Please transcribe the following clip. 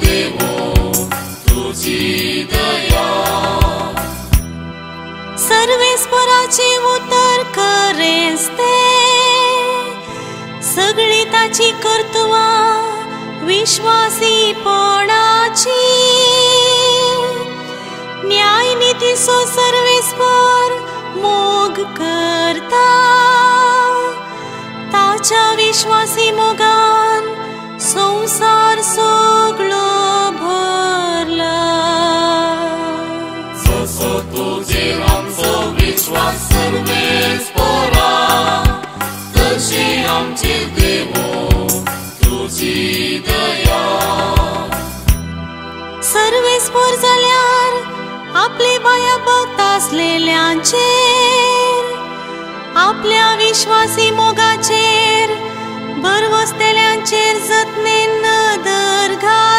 देवो तुझी दया सर्वेस्पराचे उतर करेस ते सगळी ताची कर्तवा विश्वासी पणाची न्याय नीती सो सर्वेस्पर मोग करता ताच्या विश्वासी मोगान संसार सगळो भरला जसो तुझे आमचो विश्वास सर्वेस्परा तशी आमचे देवो तुझी दया सर्वेस्पर जाल्यार आपले बाया भक्त आसलेल्यांचेर आपल्या विश्वासी मोगाचेर भरवसलेल्यांचेर जतनेन नदर घाल